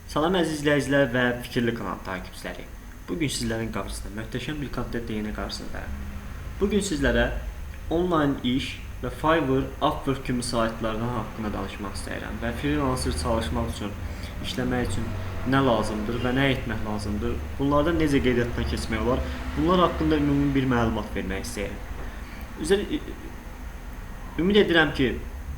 Salam əziz izləyicilər və Fikirli kanal takipçiləri. Bugün sizlərin qarşısında möhtəşəm bir kontent yayını qarşısındayım. Bugün sizlərə onlayn iş və Fiverr, Upwork kimi saytlardan haqqında danışmaq istəyirəm və freelancer çalışmaq üçün, işləmək üçün nə lazımdır və nə etmək lazımdır, bunlarda necə qeydiyyatdan keçmək olar, bunlar haqqında ümumi bir məlumat vermək istəyirəm. Ümid edirəm ki,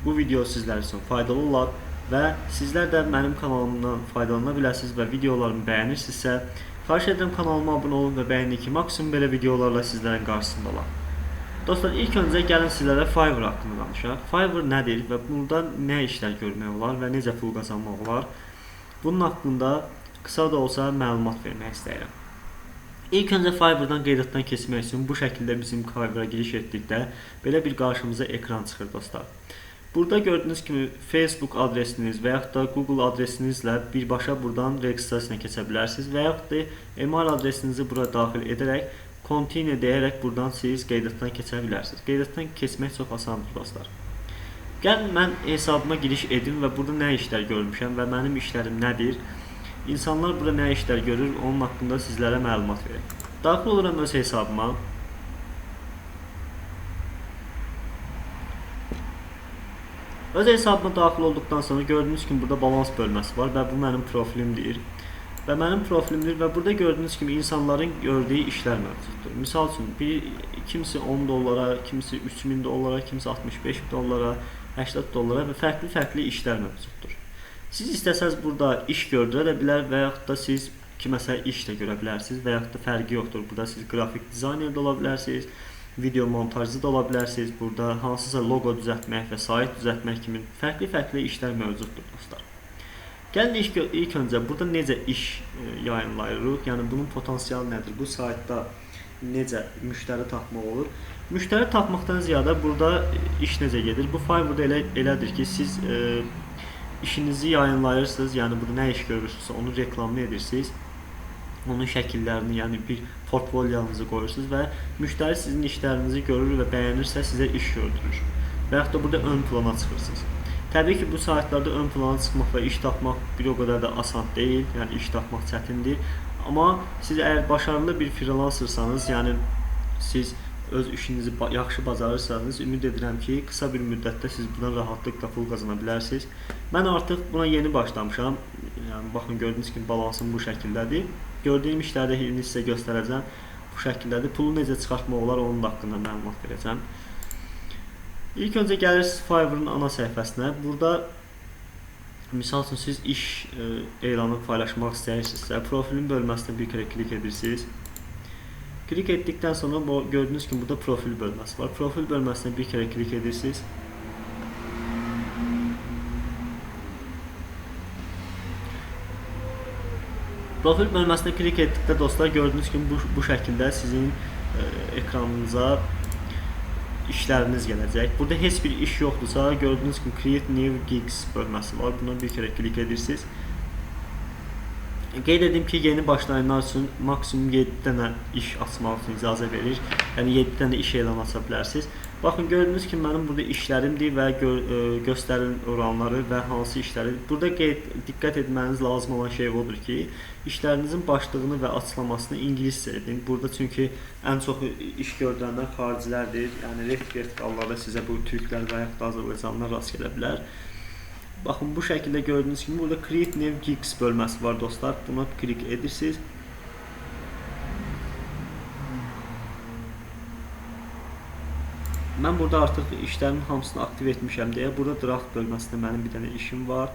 bu video sizlər üçün faydalı olar və sizlər də mənim kanalımdan faydalana bilərsiniz və videolarımı bəyənirsinizsə, xahiş edirəm kanalıma abunə olun və bəyənin ki, maksimum belə videolarla sizlərin qarşısında olar. Dostlar, ilk öncə gəlin sizlərə Fiverr haqqında danışaq. Fiverr nədir və burada nə işlər görmək olar və necə pul qazanmaq olar? Bunun haqqında qısa da olsa məlumat vermək istəyirəm. İlk öncə Fiverr'dan qeydiyyatdan keçmək üçün bu şəkildə bizim Fiverr'a giriş etdikdə belə bir qarşımıza ekran çıxır dostlar. Burada gördüyünüz kimi Facebook adresiniz və yaxud da Google adresinizlə birbaşa buradan registrasiyaya keçə bilərsiniz və yaxud da email adresinizi bura daxil edərək continue deyərək buradan siz qeydiyyatdan keçə bilərsiniz. Qeydiyyatdan keçmək çox asandır dostlar. Gəlin mən hesabıma giriş edim və burada nə işlər görmüşəm və mənim işlərim nədir? İnsanlar burada nə işlər görür, onun haqqında sizlərə məlumat verim. Daxil oluram öz hesabıma. Öz hesabıma daxil olduqdan sonra gördüyünüz kimi burada balans bölməsi var və bu mənim profilimdir. Və burada gördüyünüz kimi insanların gördüyü işlər mövcuddur. Misal üçün kimisi 10 dollara, kimisi 3000 dollara, kimisi 65 dollara, 80 dollara və fərqli işlər mövcuddur. Siz istəsəz burada iş gördürə də bilər və yaxud da siz kiməsə iş də görə bilərsiniz və yaxud da fərqi yoxdur. Burada siz qrafik dizayner də ola bilərsiniz, video montajcı da ola bilərsiniz. Burada hansısa logo düzəltmək və sayt düzəltmək kimi fərqli işlər mövcuddur dostlar. Gəlin ilk öncə burada necə iş yayınlayırıq, yəni bunun potensialı nədir, bu saytda necə müştəri tapmaq olur. Müştəri tapmaqdan ziyadə burada iş necə gedir, bu Fiverr'da elədir ki, siz işinizi yayınlayırsınız, yəni burada nə iş görürsünüzsə onu reklamını edirsiniz. Onun şəkillərini, yəni bir portfolyonuzu qoyursunuz və müştəri sizin işlərinizi görür və bəyənirsə sizə iş gördürür. Və yaxud da burada ön plana çıxırsınız. Təbii ki, bu saytlarda ön plana çıxmaq və iş tapmaq bir o qədər də asan deyil, yəni iş tapmaq çətindir. Amma siz əgər başarılı bir freelancersanız, yəni siz öz işinizi yaxşı bacarırsanız, ümid edirəm ki, qısa bir müddətdə siz bundan rahatlıqla pul qazana bilərsiniz. Mən artıq buna yeni başlamışam. Yəni baxın, gördüyünüz kimi balansım bu şəkildədir. Gördüyüm işlərdə indi sizə göstərəcəm. Bu şəkildədir. Pulu necə çıxartmaq olar, onun haqqında məlumat verəcəm. İlk öncə gəlirsiniz Fiverr'ın ana səhifəsinə. Burada misal üçün siz iş elanı paylaşmaq istəyirsinizsə, profilin bölməsinə bir kere klik edirsiniz. Klik etdikdən sonra gördüyünüz kimi burada profil bölməsi var. Profil bölməsinə bir kere klik edirsiniz. Profil bölməsinə klik etdikdə dostlar gördüyünüz kimi bu şəkildə sizin ekranınıza işləriniz gələcək. Burada heç bir iş yoxdursa gördüyünüz kimi Create New Gigs bölməsi var. Buna bir kere klik edirsiniz. Qeyd edim ki, yeni başlayanlar üçün maksimum 7 dənə iş açmaq üçün icazə verir. Yəni 7 dənə iş elan aça bilərsiniz. Baxın, gördüyünüz kimi mənim burada işlərimdir və göstərilən oranları və hansı işləri. Burada diqqət etməniz lazım olan şey odur ki, işlərinizin başlığını və açıqlamasını ingiliscə edin. Burada çünki ən çox iş gördürənlər xaricilərdir. Yəni vertikallarda sizə bu türklər və yaxud da Azərbaycanlılar rast gələ bilər. Baxın, bu şəkildə gördüyünüz kimi burada Create New Gigs bölməsi var dostlar. Buna klik edirsiniz. Mən burada artıq işlərimin hamısını aktiv etmişəm deyə burada draft bölməsində mənim bir dənə işim var.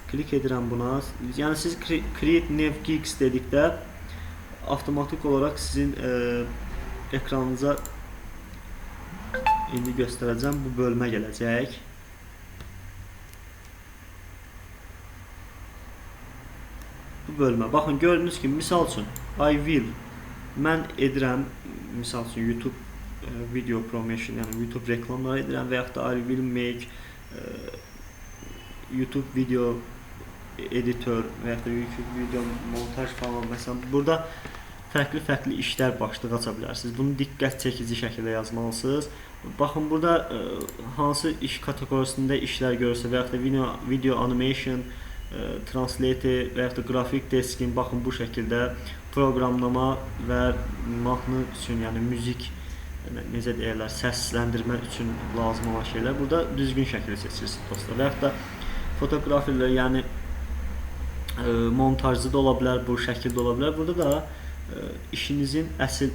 Klik edirəm buna. Yəni siz Create New Gigs dedikdə avtomatik olaraq sizin ekranınıza indi göstərəcəm bu bölmə gələcək. Bu bölmə. Baxın, gördüyünüz kimi misal üçün I will mən edirəm misal üçün YouTube video promotion, yəni YouTube reklamları edirəm və yaxud da I will make YouTube video editor və yaxud da YouTube video montaj falan. Məsələn, burada fərqli işlər başlığı aça bilərsiniz. Bunu diqqət çəkici şəkildə yazmalısınız. Baxın, burada hansı iş kateqorisində işlər görürsə və yaxud da video animation translate və ya da qrafik deskin, baxın bu şəkildə proqramlama və mahnı üçün, yəni müzik, necə deyirlər, səsləndirmə üçün lazım olan şeylər burada düzgün şəkildə seçirsiniz dostlar. Və ya da fotoqrafilər, yəni montajcı da ola bilər, bu şəkildə ola bilər. Burada da işinizin əsl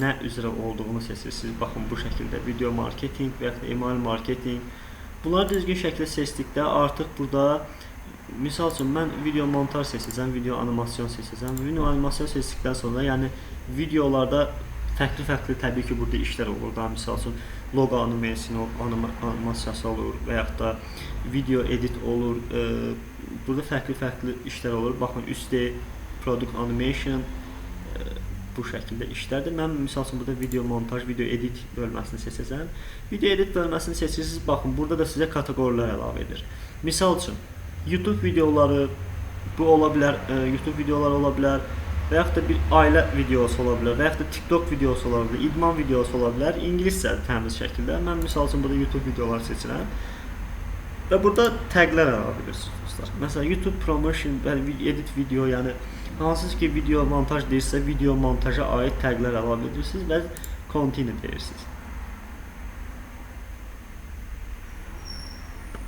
nə üzrə olduğunu seçirsiniz. Baxın bu şəkildə video marketinq və ya da email marketinq. Bunları düzgün şəkildə seçdikdə artıq burada misal üçün mən video montaj seçəcəm, video animasyon seçəcəm. Video animasyon seçdikdən sonra, yəni videolarda fərqli təbii ki burada işlər olur da, misal üçün logo animasiyası olur və ya da video edit olur. Burada fərqli işlər olur. Baxın 3D product animation bu şəkildə işlərdir. Mən misal üçün burada video montaj, video edit bölməsini seçəcəm. Video edit bölməsini seçirsiniz. Baxın burada da sizə kateqorilər əlavə edir. Misal üçün YouTube videoları bu ola bilər, YouTube videoları ola bilər və yaxud da bir ailə videosu ola bilər və yaxud da TikTok videosu ola bilər, idman videosu ola bilər, ingiliscə təmiz şəkildə. Mən misal üçün burada YouTube videoları seçirəm və burada təqlər əlavə edirsiniz dostlar. Məsələn, YouTube promotion, edit video, yəni hansız ki video montaj deyirsə, video montaja aid təqlər əlavə edirsiniz və continue deyirsiniz.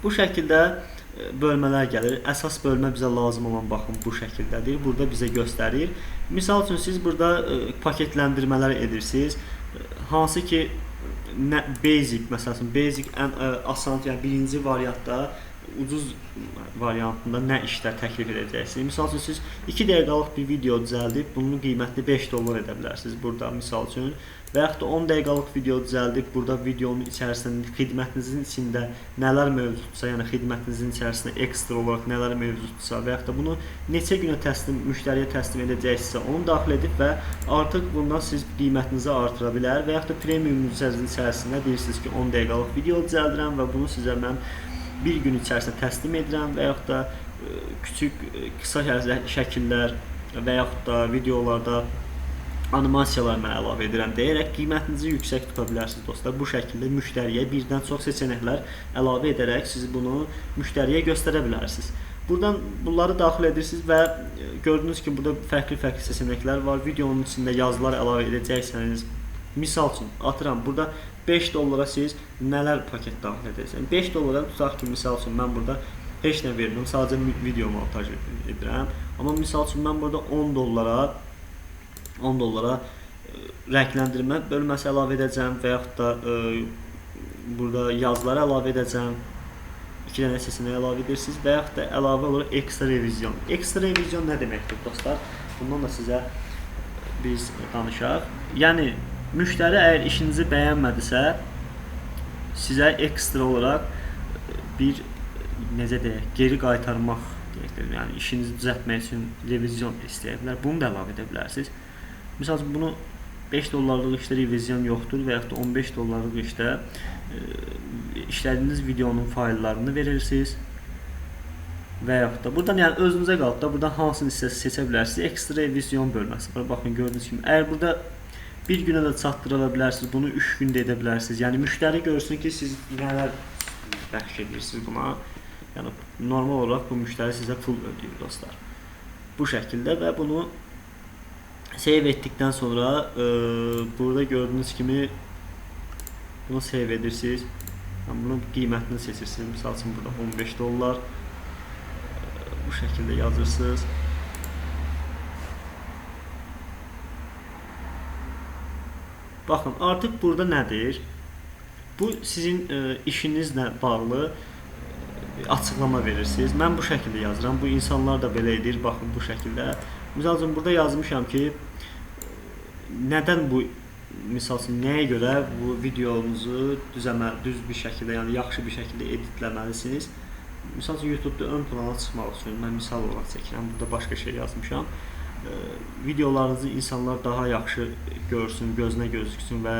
Bu şəkildə bölmələr gəlir. Əsas bölmə bizə lazım olan baxın bu şəkildədir. Burada bizə göstərir. Misal üçün siz burada paketləndirmələr edirsiniz. Hansı ki basic, məsələn basic ən asan, yəni birinci variantda ucuz variantında nə işlər təklif edəcəksiniz. Misal üçün siz 2 dəqiqəlik bir video düzəldib bunun qiymətini $5 edə bilərsiniz burada misal üçün və yaxud da 10 dəqiqəlik video düzəldib burada videonun içərisində xidmətinizin içində nələr mövcudsa, yəni xidmətinizin içərisində ekstra olaraq nələr mövcudsa və yaxud da bunu neçə günə müştəriyə təslim edəcəksinizsə onu daxil edib və artıq bundan siz qiymətinizi artıra bilər və yaxud da premium içərisində deyirsiniz ki 10 dəqiqəlik video düzəldirəm və bunu sizə mən bir gün içərisində təslim edirəm və yaxud da qısa şəkillər və yaxud da videolarda animasiyalar mən əlavə edirəm deyərək qiymətinizi yüksək tuta bilərsiniz dostlar. Bu şəkildə müştəriyə birdən çox seçənəklər əlavə edərək siz bunu müştəriyə göstərə bilərsiniz. Buradan bunları daxil edirsiniz və gördüyünüz ki burada fərqli seçənəklər var. Videonun içində yazılar əlavə edəcəksəniz, misal üçün atıram burada $5 siz nələr paket daxil edəcəksiniz. $5 tutaq ki, misal üçün mən burada heç nə vermirəm, sadəcə video montaj edirəm. Amma misal üçün mən burada $10 rəngləndirmə bölməsi əlavə edəcəm və yaxud da burada yazıları əlavə edəcəm. 2 dənə seçeneği əlavə edirsiniz və yaxud da əlavə olaraq ekstra revizyon. Ekstra revizyon nə deməkdir dostlar? Bundan da sizə biz danışaq. Yəni müştəri əgər işinizi bəyənmədisə, sizə ekstra olaraq bir necə deyək, geri qaytarmaq deyəkdir. Yəni işinizi düzəltmək üçün revizyon istəyə bilər. Bunu da əlavə edə bilərsiniz. Məsələn, bunu $5 işdə revizyon yoxdur və yaxud da $15 işdə işlədiyiniz videonun fayllarını verirsiniz və yaxud da buradan yəni özünüzə qalıb da buradan hansını seçə bilərsiniz. Ekstra revizyon bölməsi var. Baxın gördüyünüz kimi. Əgər burada bir günə də çatdıra bilərsiniz, bunu 3 gündə edə bilərsiniz. Yəni müştəri görsün ki, siz nələr bəxş edirsiniz buna. Yəni normal olaraq bu müştəri sizə pul ödəyir dostlar. Bu şəkildə və bunu save etdikdən sonra burada gördüyünüz kimi bunu save edirsiniz. Bunun qiymətini seçirsiniz. Misal üçün burada $15 bu şəkildə yazırsınız. Baxın, artıq burada nədir? Bu sizin işinizlə bağlı açıqlama verirsiniz. Mən bu şəkildə yazıram. Bu insanlar da belə edir. Baxın bu şəkildə. Misal üçün burada yazmışam ki, nədən bu misal üçün nəyə görə bu videonuzu düz bir şəkildə, yəni yaxşı bir şəkildə editləməlisiniz. Misal üçün YouTube-da ön plana çıxmaq üçün mən misal olaraq çəkirəm. Burada başqa şey yazmışam. Videolarınızı insanlar daha yaxşı görsün, gözünə gözüksün və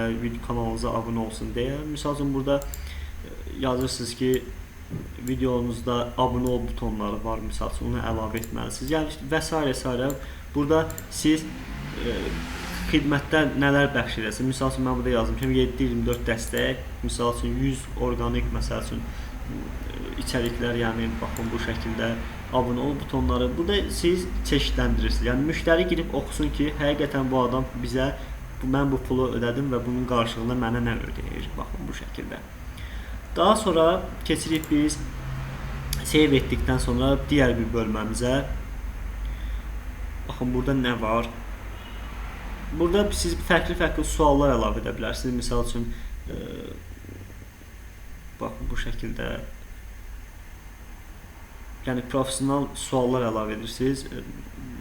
kanalınıza abunə olsun deyə. Misal üçün burada yazırsınız ki, videonuzda abunə ol butonları var, misal üçün onu əlavə etməlisiniz. Yəni və s. Burada siz xidmətdə nələr bəxş edəsiniz. Misal üçün mən burada yazmışam 7/24 dəstək, misal üçün 100 orqanik, məsəl üçün içəriklər, yəni baxın bu şəkildə abunə ol butonları. Burada siz çeşidləndirirsiniz. Yəni müştəri girib oxusun ki, həqiqətən bu adam bizə mən bu pulu ödədim və bunun qarşılığında mənə nə ödəyir. Baxın bu şəkildə. Daha sonra keçirik biz save etdikdən sonra digər bir bölməmizə. Baxın burada nə var? Burada siz fərqli suallar əlavə edə bilərsiniz. Misal üçün baxın bu şəkildə. Yəni professional suallar əlavə edirsiniz.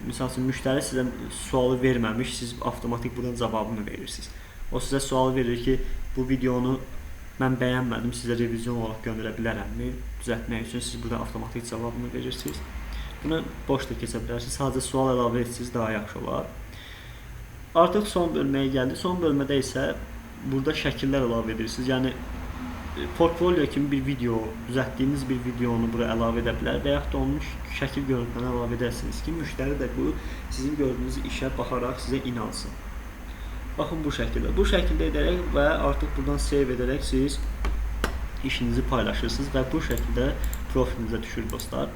Misal üçün müştəri sizə sualı verməmiş, siz avtomatik buradan cavabını verirsiniz. O sizə sual verir ki, bu videonu mən bəyənmədim, sizə revizyon olaraq göndərə bilərəmmi? Düzəltmək üçün siz burada avtomatik cavabını verirsiniz. Bunu boş da keçə bilərsiniz. Sadəcə sual əlavə etsiniz, daha yaxşı olar. Artıq son bölməyə gəldik. Son bölmədə isə burada şəkillər əlavə edirsiniz. Yəni portfolio kimi bir video, düzəltdiyiniz bir videonu bura əlavə edə bilər və yaxud da onun şəkil görüntülərini əlavə edərsiniz ki, müştəri də bu sizin gördüyünüz işə baxaraq sizə inansın. Baxın bu şəkildə. Bu şəkildə edərək və artıq buradan save edərək siz işinizi paylaşırsınız və bu şəkildə profilinizə düşür dostlar.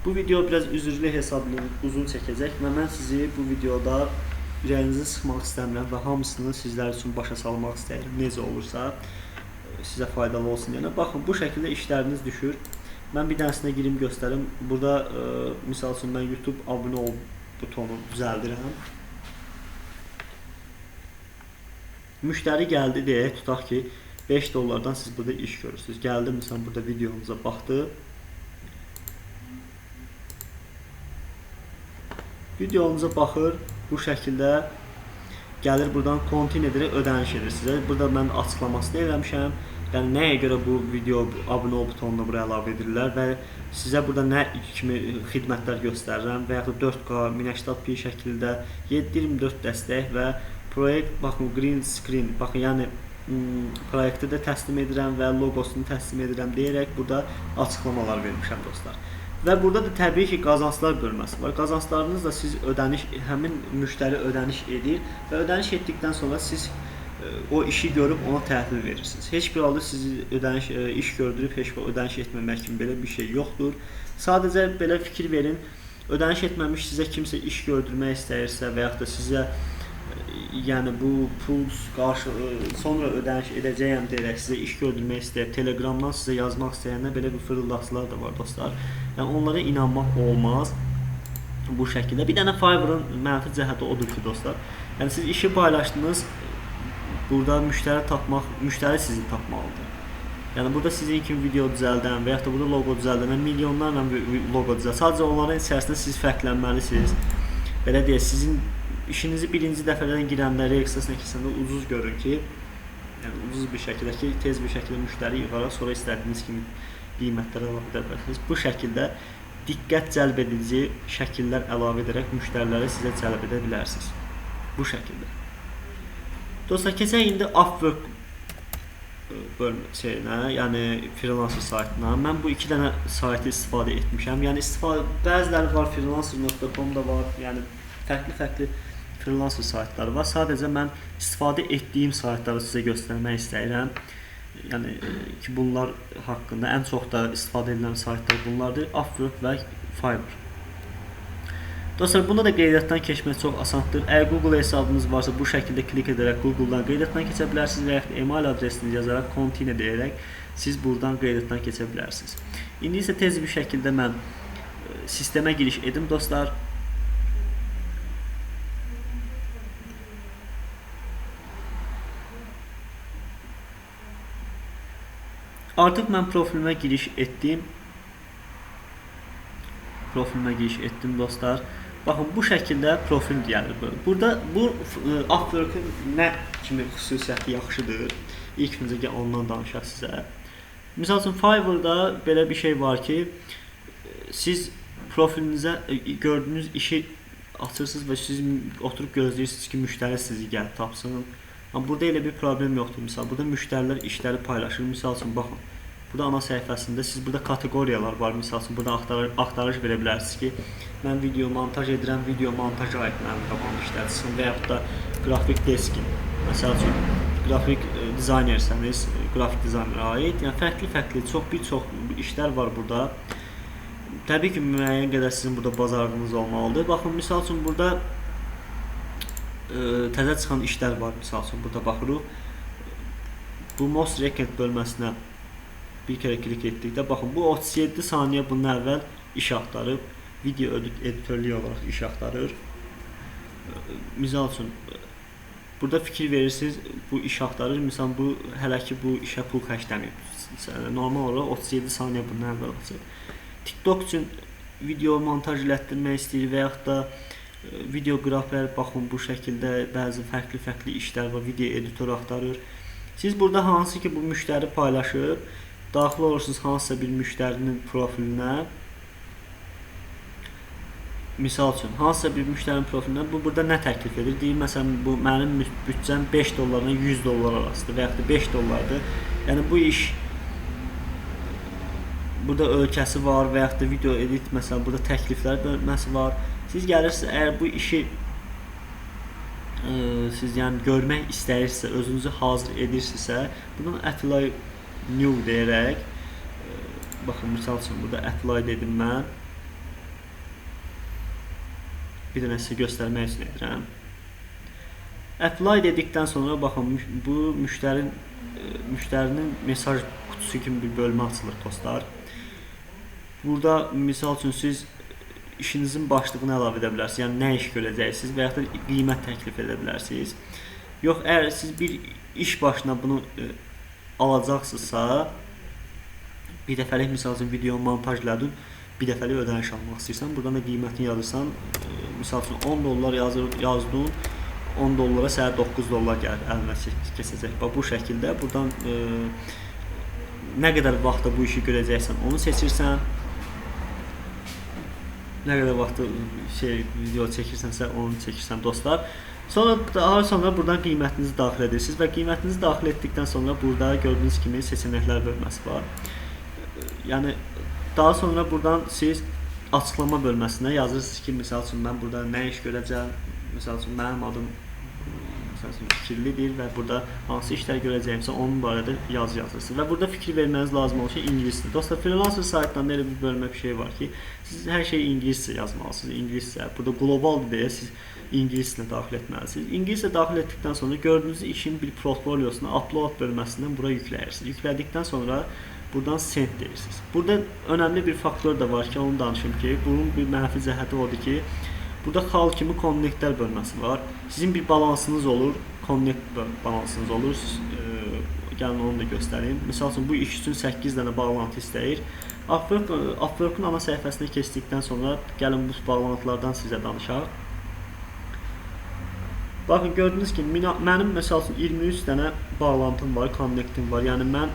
Bu video biraz üzrlü hesablı uzun çəkəcək və mən sizi bu videoda ürəyinizi sıxmaq istəmirəm və hamısını sizlər üçün başa salmaq istəyirəm. Necə olursa sizə faydalı olsun. Yəni baxın bu şəkildə işləriniz düşür. Mən bir dənəsinə girim göstərim. Burada misal üçün mən YouTube abunə ol butonu düzəldirəm. Müştəri gəldi deyək, tutaq ki 5 dollardan siz burada iş görürsünüz. Gəldi məsələn burada videomuza baxdı. Videomuza baxır, bu şəkildə gəlir buradan continue edərək ödəniş edir sizə. Burada mən açıqlamasını eləmişəm. Yəni nəyə görə bu video abunə ol butonuna bura əlavə edirlər və sizə burada nə kimi xidmətlər göstərirəm və yaxud 4K 1080p şəkildə 7/24 dəstək və proyekt baxın green screen baxın yəni proyekti də təslim edirəm və loqosunu təslim edirəm deyərək burada açıqlamalar vermişəm dostlar. Və burada da təbii ki qazanclar bölməsi var. Qazanclarınız da siz ödəniş həmin müştəri ödəniş edir və ödəniş etdikdən sonra siz o işi görüb ona təhvil verirsiniz. Heç bir halda sizi iş gördürüb heç bir ödəniş etməmək kimi belə bir şey yoxdur. Sadəcə belə fikir verin. Ödəniş etməmiş sizə kimsə iş gördürmək istəyirsə və yaxud da sizə yəni bu pul sonra ödəniş edəcəyəm deyərək sizə iş gördürmək istəyir, Telegramdan sizə yazmaq istəyəndə belə bir fırıldaqçılar da var dostlar. Yəni onlara inanmaq olmaz bu şəkildə. Bir dənə Fiverr'ın mənfi cəhəti odur ki dostlar, yəni siz işi paylaşdınız, burada müştəri sizi tapmalıdır. Yəni burada sizin kimi video düzəldən və yaxud da burada loqo düzəldən milyonlarla loqo düzəldən. Sadəcə onların içərisində siz fərqlənməlisiniz. Belə deyək, sizin işinizi birinci dəfədən girəndə, registrasiyona keçəndə ucuz görün ki, yəni ucuz bir şəkildə ki, tez bir şəkildə müştəri yığaraq sonra istədiyiniz kimi qiymətlər əlavə edə bilərsiniz. Bu şəkildə diqqət cəlb edici şəkillər əlavə edərək müştəriləri sizə cəlb edə bilərsiniz. Bu şəkildə. Dostlar, keçək indi Upwork yəni freelancer saytına. Mən bu iki dənə saytı istifadə etmişəm. Yəni bəziləri var, freelancer.com da var. Yəni fərqli freelancer saytları var. Sadəcə mən istifadə etdiyim saytları sizə göstərmək istəyirəm. Yəni ki bunlar haqqında ən çox da istifadə edilən saytlar bunlardır. Upwork və Fiverr. Dostlar, bunda da qeydiyyatdan keçmək çox asandır. Əgər Google hesabınız varsa bu şəkildə klik edərək Google-dan qeydiyyatdan keçə bilərsiniz və yaxud email adresinizi yazaraq continue deyərək siz buradan qeydiyyatdan keçə bilərsiniz. İndi isə tez bir şəkildə mən sistemə giriş edim dostlar. Artıq mən profilimə giriş etdim. Dostlar. Baxın, bu şəkildə profil gəlir. Burada bu Upwork-ın nə kimi xüsusiyyəti yaxşıdır? İlk öncə ondan danışaq sizə. Misal üçün Fiverr-da belə bir şey var ki, siz profilinizə gördüyünüz işi açırsınız və siz oturub gözləyirsiniz ki, müştəri sizi gəlib tapsın. Amma burada elə bir problem yoxdur. Misal, burada müştərilər işləri paylaşır. Misal üçün, baxın. Burada ana səhifəsində siz burada kateqoriyalar var. Misal üçün, burada axtarış verə bilərsiniz ki, mən video montaj edirəm, video montaja aid mənim qabağımda işlər çıxsın və yaxud da qrafik deskin. Məsəl üçün, qrafik dizaynersəniz, qrafik dizaynerə aid, yəni fərqli bir çox işlər var burada. Təbii ki, müəyyən qədər sizin burada bacarığınız olmalıdır. Baxın, misal üçün burada təzə çıxan işlər var. Misal üçün burada baxırıq. Bu Most Recent bölməsinə bir kere klik etdikdə, baxın, bu 37 saniyə bundan əvvəl iş axtarıb, video editörlüyü olaraq iş axtarır. Misal üçün, burada fikir verirsiniz, bu iş axtarır. Misal, bu hələ ki bu işə pul xərcləməyib. Normal olaraq 37 saniyə bundan əvvəl açır. TikTok üçün video montaj elətdirmək istəyir və yaxud da videoqraflər, baxın, bu şəkildə bəzi fərqli işlər var, video editör axtarır. Siz burada hansı ki bu müştəri paylaşır, daxil olursunuz hansısa bir müştərinin profilinə. Misal üçün, hansısa bir müştərinin profilinə bu burada nə təklif edir? Deyir, məsələn, bu mənim büdcəm 5 dollarla 100 dollar arasıdır və yaxud da 5 dollardır. Yəni bu iş burada ölkəsi var və yaxud da video edit, məsələn, burada təkliflər bölməsi var. Siz gəlirsiniz, əgər bu işi siz yəni görmək istəyirsinizsə, özünüzü hazır edirsinizsə, buradan apply new deyərək, baxın, misal üçün, burada apply dedim mən. Bir dənə sizə göstərmək üçün edirəm. Apply dedikdən sonra, baxın, bu müştərinin mesaj qutusu kimi bir bölmə açılır, dostlar. Burada, misal üçün, siz işinizin başlığını əlavə edə bilərsiniz, yəni nə iş görəcəksiniz və yaxud da qiymət təklif edə bilərsiniz. Yox, əgər siz bir iş başına bunu alacaqsınızsa, bir dəfəlik, misal üçün, video montaj elədin, bir dəfəlik ödəniş almaq istəyirsən, buradan da qiymətini yazırsan, misal üçün, 10 dollar yazdın, 10 dollara sənə 9 dollar gəlir, əlinə keçəcək. Bu şəkildə, buradan nə qədər vaxtda bu işi görəcəksən, onu seçirsən. Nə qədər vaxtı video çəkirsənsə, onu çəkirsən, dostlar. Daha sonra buradan qiymətinizi daxil edirsiniz və qiymətinizi daxil etdikdən sonra burada gördüyünüz kimi seçənəklər bölməsi var. Yəni, daha sonra buradan siz açıqlama bölməsinə yazırsınız ki, misal üçün, mən burada nə iş görəcəm, misal üçün, mənim adım fikirlidir və burada hansı işlər görəcəyimsə onun barədə yazırsınız və burada fikir verməniz lazım olur ki, ingilisdir. Dostlar, freelancer saytlarında elə bir bölmə bir şey var ki, siz hər şeyi ingiliscə yazmalısınız, ingiliscə. Burada qlobaldır deyə siz ingiliscə daxil etməlisiniz. İngiliscə daxil etdikdən sonra gördüyünüz işin bir portfolyosuna upload bölməsindən bura yükləyirsiniz. Yüklədikdən sonra buradan send deyirsiniz. Burada önəmli bir faktor da var ki, onu danışım ki, bunun bir mənfi cəhəti odur ki, burada xal kimi konnektlər bölməsi var. Sizin bir balansınız olur, connect balansınız olur. Gəlin onu da göstəreyim. Misal üçün, bu iş üçün 8 dənə bağlantı istəyir. Upwork'un ana səhifəsinə keçdikdən sonra gəlin bu bağlantılardan sizə danışaq. Baxın, gördünüz ki, mənim məsəl üçün 23 dənə bağlantım var, connectim var. Yəni mən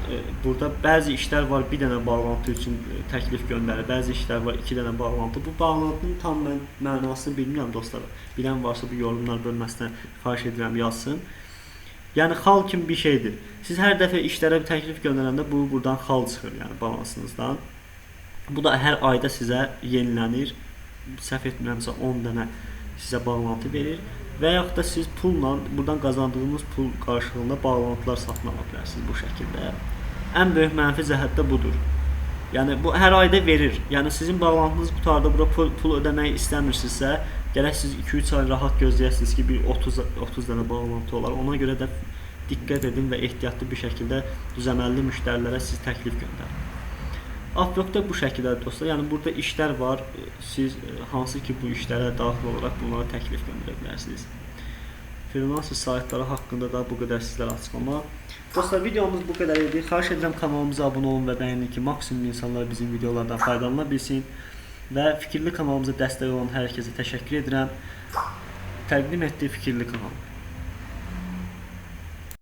burada bəzi işlər var, bir dənə bağlantı üçün təklif göndərir, bəzi işlər var, 2 dənə bağlantı. Bu bağlantının tam mən mənasını bilmirəm, dostlar. Bilən varsa bu yorumlar bölməsindən xahiş edirəm, yazsın. Yəni xal kimi bir şeydir. Siz hər dəfə işlərə bir təklif göndərəndə bu buradan xal çıxır, yəni balansınızdan. Bu da hər ayda sizə yenilənir. Səhv etmirəmsə 10 dənə sizə bağlantı verir. Və yaxud da siz pulla, buradan qazandığınız pul qarşılığında bağlantılar satın ala bilərsiniz bu şəkildə. Ən böyük mənfi cəhət də budur. Yəni, bu hər ayda verir. Yəni, sizin bağlantınız qutarda bura pul ödəmək istəmirsinizsə, gərək siz 2-3 ay rahat gözləyəsiniz ki, bir 30 dənə bağlantı olar. Ona görə də diqqət edin və ehtiyatlı bir şəkildə düzəməlli müştərilərə siz təklif göndərin. Upwork'da bu şəkildə dostlar, yəni burada işlər var, siz hansı ki bu işlərə daxil olaraq bunlara təklif göndərə bilərsiniz. Freelancer saytları haqqında da bu qədər sizlərə açıqlama. Dostlar, videomuz bu qədər idi. Xahiş edirəm kanalımıza abunə olun və bəyənin ki, maksimum insanlar bizim videolardan faydalana bilsin. Və Fikirli kanalımıza dəstək olan hər kəsə təşəkkür edirəm. Təqdim etdiyi Fikirli kanal.